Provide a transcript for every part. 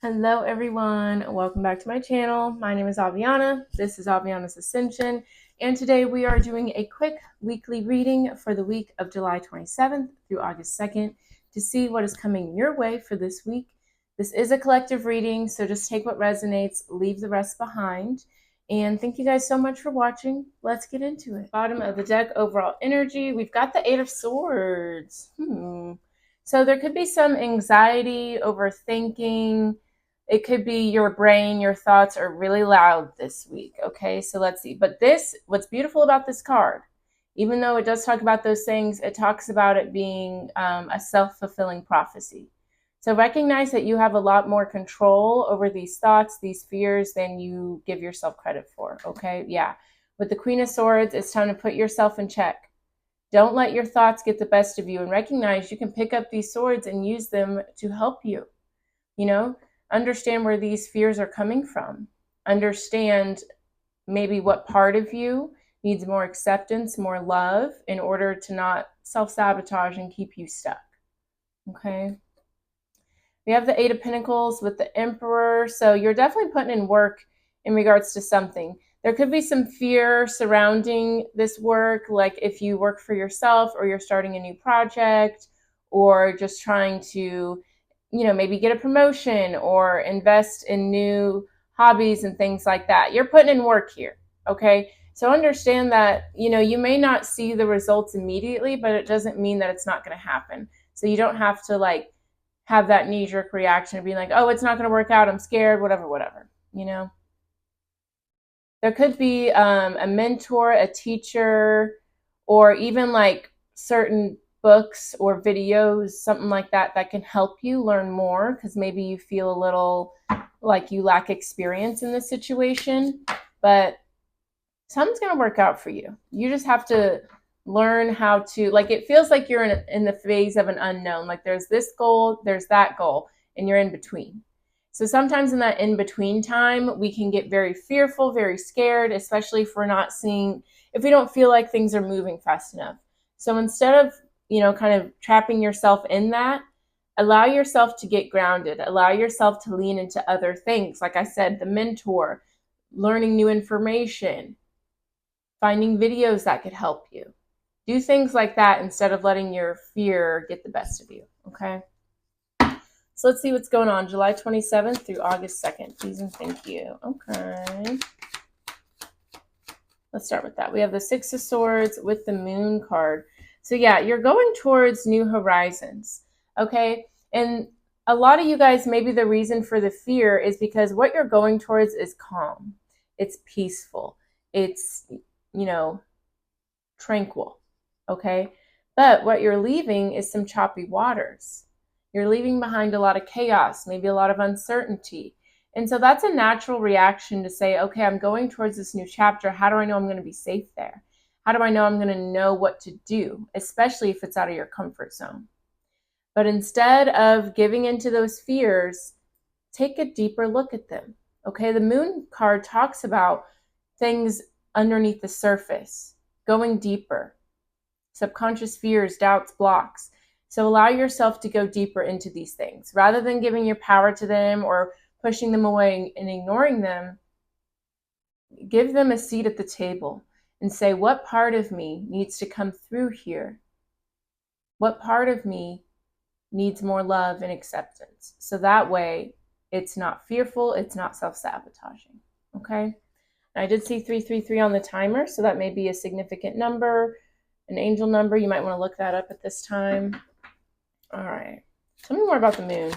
Hello everyone, welcome back to my channel. My name is Aviana, this is Aviana's Ascension, and today we are doing a quick weekly reading for the week of July 27th through August 2nd to see what is coming your way for this week. This is a collective reading, so just take what resonates, leave the rest behind, and thank you guys so much for watching. Let's get into it. Bottom of the deck, overall energy, we've got the Eight of Swords. So there could be some anxiety, overthinking. It could be your brain, your thoughts are really loud this week. Okay, so let's see. But what's beautiful about this card, even though it does talk about those things, it talks about it being a self-fulfilling prophecy. So recognize that you have a lot more control over these thoughts, these fears, than you give yourself credit for. Okay, yeah. With the Queen of Swords, it's time to put yourself in check. Don't let your thoughts get the best of you, and recognize you can pick up these swords and use them to help you. Understand where these fears are coming from. Understand maybe what part of you needs more acceptance, more love, in order to not self-sabotage and keep you stuck. Okay. We have the Eight of Pentacles with the Emperor. So you're definitely putting in work in regards to something. There could be some fear surrounding this work, like if you work for yourself or you're starting a new project or just trying to maybe get a promotion or invest in new hobbies and things like that. You're putting in work here, okay? So understand that, you may not see the results immediately, but it doesn't mean that it's not going to happen. So you don't have to have that knee-jerk reaction of being like, oh, it's not going to work out, I'm scared, whatever. There could be a mentor, a teacher, or even certain books or videos, something like that, that can help you learn more, because maybe you feel a little like you lack experience in this situation, but something's going to work out for you. You just have to learn how to, it feels like you're in the phase of an unknown. Like there's this goal, there's that goal, and you're in between. So sometimes in that in-between time, we can get very fearful, very scared, especially if we don't feel like things are moving fast enough. So instead of, kind of trapping yourself in that, allow yourself to get grounded. Allow yourself to lean into other things. Like I said, the mentor, learning new information, finding videos that could help you. Do things like that instead of letting your fear get the best of you, okay? So let's see what's going on July 27th through August 2nd. Please and thank you. Okay. Let's start with that. We have the Six of Swords with the Moon card. So yeah, you're going towards new horizons, okay? And a lot of you guys, maybe the reason for the fear is because what you're going towards is calm. It's peaceful. It's, tranquil, okay? But what you're leaving is some choppy waters. You're leaving behind a lot of chaos, maybe a lot of uncertainty. And so that's a natural reaction to say, okay, I'm going towards this new chapter. How do I know I'm going to be safe there? How do I know I'm going to know what to do, especially if it's out of your comfort zone? But instead of giving into those fears, take a deeper look at them. Okay, the Moon card talks about things underneath the surface, going deeper, subconscious fears, doubts, blocks. So allow yourself to go deeper into these things. Rather than giving your power to them or pushing them away and ignoring them, give them a seat at the table and say, what part of me needs to come through here? What part of me needs more love and acceptance? So that way it's not fearful, it's not self-sabotaging, okay? I did see 333 on the timer, so that may be a significant number, an angel number. You might want to look that up at this time. All right. Tell me more about the Moon.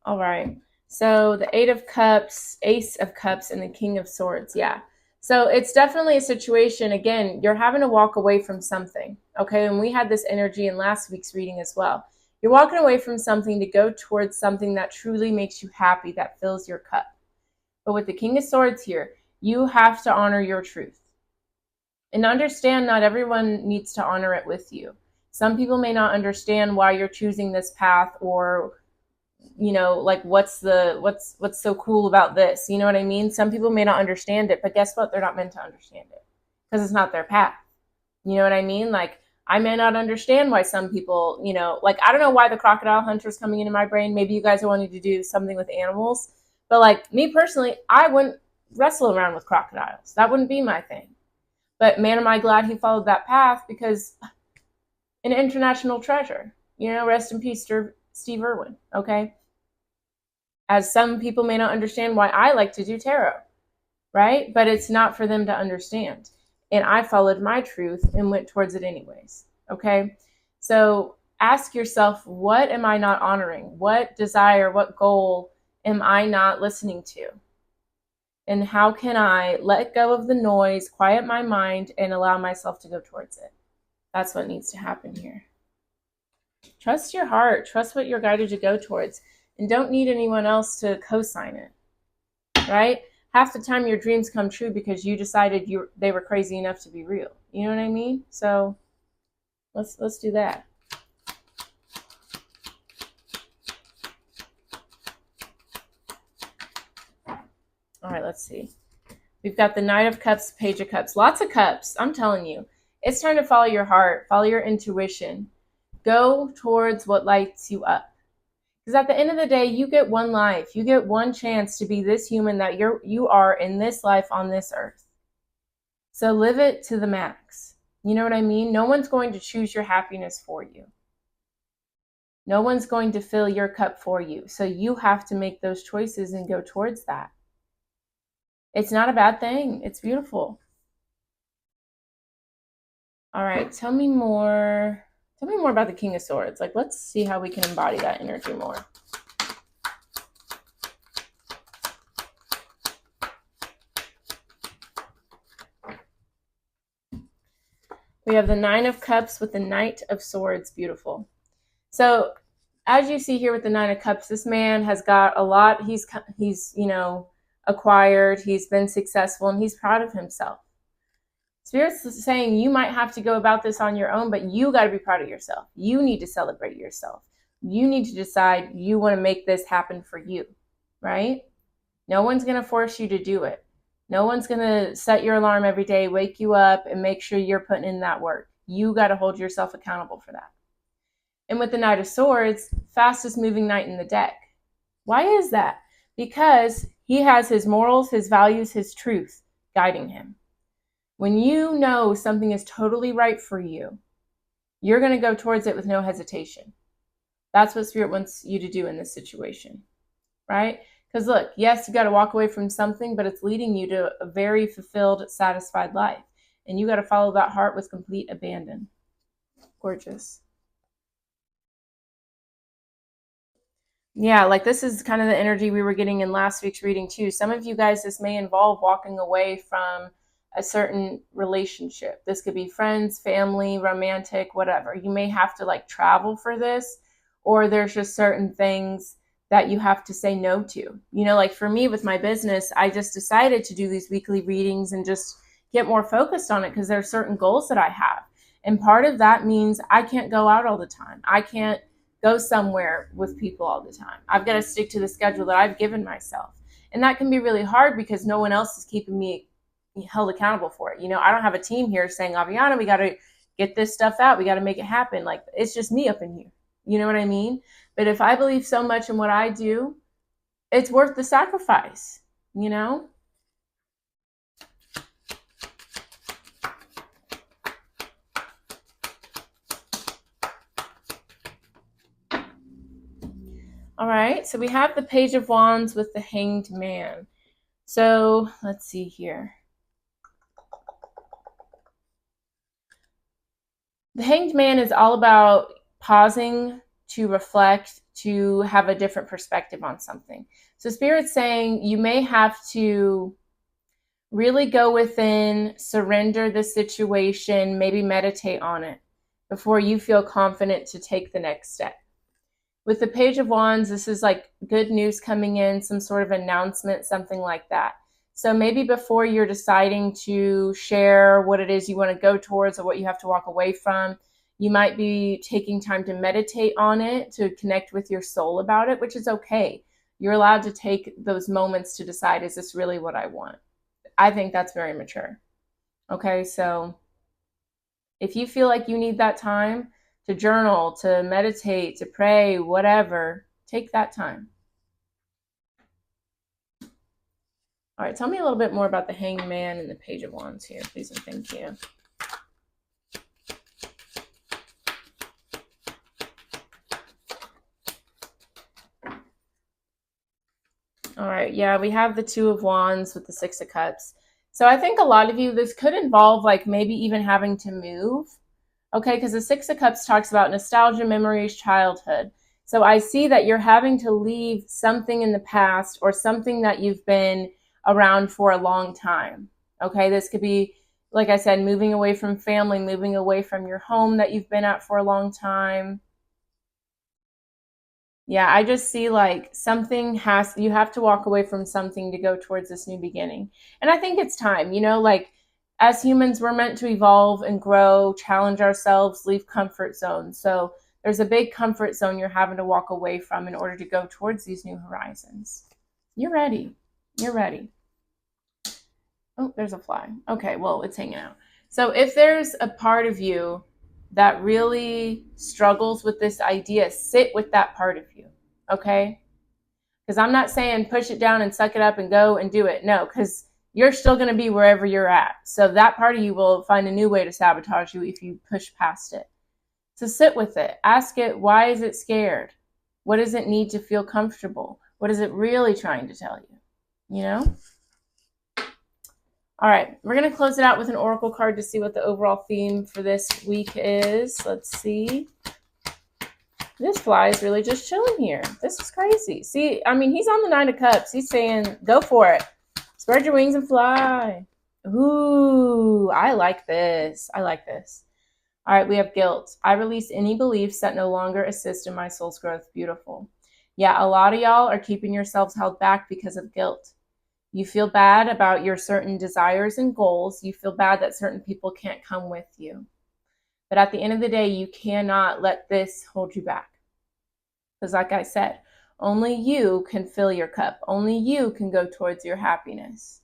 All right. So the Eight of Cups, Ace of Cups, and the King of Swords. Yeah. So it's definitely a situation, again, you're having to walk away from something, okay? And we had this energy in last week's reading as well. You're walking away from something to go towards something that truly makes you happy, that fills your cup. But with the King of Swords here, you have to honor your truth. And understand not everyone needs to honor it with you. Some people may not understand why you're choosing this path, or what's so cool about this? You know what I mean? Some people may not understand it, but guess what? They're not meant to understand it because it's not their path. You know what I mean? I may not understand why some people, like, I don't know why the crocodile hunter is coming into my brain. Maybe you guys are wanting to do something with animals. But like me personally, I wouldn't wrestle around with crocodiles. That wouldn't be my thing. But man, am I glad he followed that path, because an international treasure, rest in peace, Steve Irwin, okay? As some people may not understand why I like to do tarot, right? But it's not for them to understand. And I followed my truth and went towards it anyways, okay? So ask yourself, what am I not honoring? What desire, what goal am I not listening to? And how can I let go of the noise, quiet my mind, and allow myself to go towards it? That's what needs to happen here. Trust your heart. Trust what you're guided to go towards. And don't need anyone else to co-sign it, right? Half the time your dreams come true because you decided they were crazy enough to be real. You know what I mean? So let's do that. All right, let's see. We've got the Knight of Cups, Page of Cups. Lots of cups. I'm telling you. It's time to follow your heart, follow your intuition. Go towards what lights you up. Because at the end of the day, you get one life. You get one chance to be this human that you are in this life on this earth. So live it to the max. You know what I mean? No one's going to choose your happiness for you. No one's going to fill your cup for you. So you have to make those choices and go towards that. It's not a bad thing. It's beautiful. All right, tell me more about the King of Swords. Like, let's see how we can embody that energy more. We have the Nine of Cups with the Knight of Swords. Beautiful. So as you see here with the Nine of Cups, this man has got a lot. He's acquired. He's been successful, and he's proud of himself. Spirit's saying you might have to go about this on your own, but you got to be proud of yourself. You need to celebrate yourself. You need to decide you want to make this happen for you, right? No one's going to force you to do it. No one's going to set your alarm every day, wake you up, and make sure you're putting in that work. You got to hold yourself accountable for that. And with the Knight of Swords, fastest moving knight in the deck. Why is that? Because he has his morals, his values, his truth guiding him. When you know something is totally right for you, you're going to go towards it with no hesitation. That's what Spirit wants you to do in this situation, right? Because look, yes, you got to walk away from something, but it's leading you to a very fulfilled, satisfied life. And you got to follow that heart with complete abandon. Gorgeous. Yeah, like this is kind of the energy we were getting in last week's reading too. Some of you guys, this may involve walking away from a certain relationship. This could be friends, family, romantic, whatever. You may have to like travel for this, or there's just certain things that you have to say no to. Like for me with my business, I just decided to do these weekly readings and just get more focused on it because there are certain goals that I have. And part of that means I can't go out all the time. I can't go somewhere with people all the time. I've got to stick to the schedule that I've given myself. And that can be really hard because no one else is keeping me held accountable for it. I don't have a team here saying, Aviana, we got to get this stuff out. We got to make it happen. Like, it's just me up in here. You know what I mean? But if I believe so much in what I do, it's worth the sacrifice, All right, so we have the Page of Wands with the Hanged Man. So let's see here. The Hanged Man is all about pausing to reflect, to have a different perspective on something. So Spirit's saying you may have to really go within, surrender the situation, maybe meditate on it before you feel confident to take the next step. With the Page of Wands, this is like good news coming in, some sort of announcement, something like that. So maybe before you're deciding to share what it is you want to go towards or what you have to walk away from, you might be taking time to meditate on it, to connect with your soul about it, which is okay. You're allowed to take those moments to decide, is this really what I want? I think that's very mature. Okay, so If you feel like you need that time to journal, to meditate, to pray, whatever, take that time. All right, tell me a little bit more about the Hanged Man and the Page of Wands here, please and thank you. All right, yeah, we have the Two of Wands with the Six of Cups. So I think a lot of you, this could involve like maybe even having to move. Okay, because the Six of Cups talks about nostalgia, memories, childhood. So I see that you're having to leave something in the past or something that you've been around for a long time. Okay, this could be, like I said, moving away from family, moving away from your home that you've been at for a long time. Yeah, I just see like you have to walk away from something to go towards this new beginning. And I think it's time, like as humans, we're meant to evolve and grow, challenge ourselves, leave comfort zones. So there's a big comfort zone you're having to walk away from in order to go towards these new horizons. You're ready. You're ready. Oh, there's a fly. Okay, well, it's hanging out. So if there's a part of you that really struggles with this idea, sit with that part of you, okay? Because I'm not saying push it down and suck it up and go and do it. No, because you're still going to be wherever you're at. So that part of you will find a new way to sabotage you if you push past it. So sit with it. Ask it, why is it scared? What does it need to feel comfortable? What is it really trying to tell you? You know? All right, we're going to close it out with an oracle card to see what the overall theme for this week is. Let's see. This fly is really just chilling here. This is crazy. See, I mean, he's on the Nine of Cups. He's saying, go for it. Spread your wings and fly. Ooh, I like this. I like this. All right, we have guilt. I release any beliefs that no longer assist in my soul's growth. Beautiful. Yeah, a lot of y'all are keeping yourselves held back because of guilt. You feel bad about your certain desires and goals. You feel bad that certain people can't come with you. But at the end of the day, you cannot let this hold you back. Because like I said, only you can fill your cup. Only you can go towards your happiness.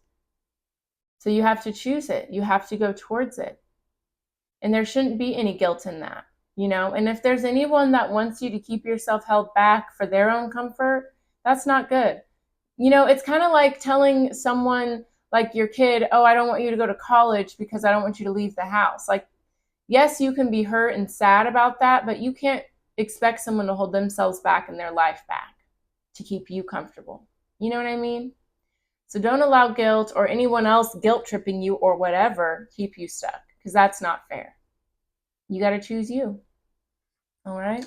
So you have to choose it. You have to go towards it. And there shouldn't be any guilt in that, And if there's anyone that wants you to keep yourself held back for their own comfort, that's not good. It's kind of like telling someone, like your kid, oh, I don't want you to go to college because I don't want you to leave the house. Like, yes, you can be hurt and sad about that, but you can't expect someone to hold themselves back and their life back to keep you comfortable. You know what I mean? So don't allow guilt or anyone else guilt tripping you or whatever keep you stuck, because that's not fair. You got to choose you. All right?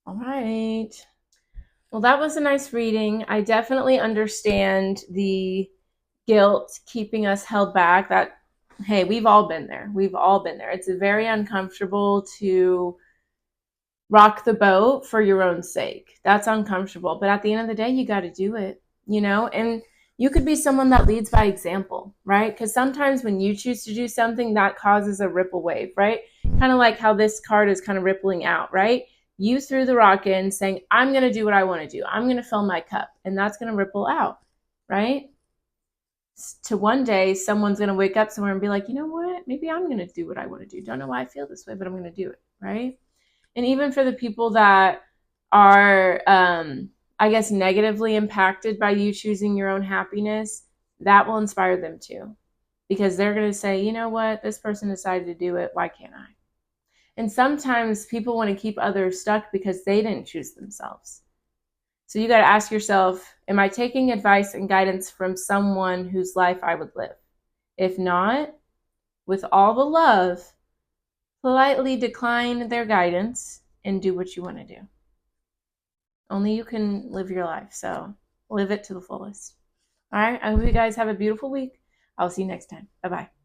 All right. Well, that was a nice reading. I definitely understand the guilt keeping us held back. That, hey, we've all been there. We've all been there. It's very uncomfortable to rock the boat for your own sake. That's uncomfortable. But at the end of the day, you got to do it, and you could be someone that leads by example, right? Because sometimes when you choose to do something, that causes a ripple wave, right? Kind of like how this card is kind of rippling out, right? You threw the rock in saying, I'm going to do what I want to do. I'm going to fill my cup. And that's going to ripple out, right? To one day, someone's going to wake up somewhere and be like, you know what? Maybe I'm going to do what I want to do. Don't know why I feel this way, but I'm going to do it, right? And even for the people that are, I guess, negatively impacted by you choosing your own happiness, that will inspire them too. Because they're going to say, you know what? This person decided to do it. Why can't I? And sometimes people want to keep others stuck because they didn't choose themselves. So you got to ask yourself, am I taking advice and guidance from someone whose life I would live? If not, with all the love, politely decline their guidance and do what you want to do. Only you can live your life, so live it to the fullest. All right, I hope you guys have a beautiful week. I'll see you next time. Bye-bye.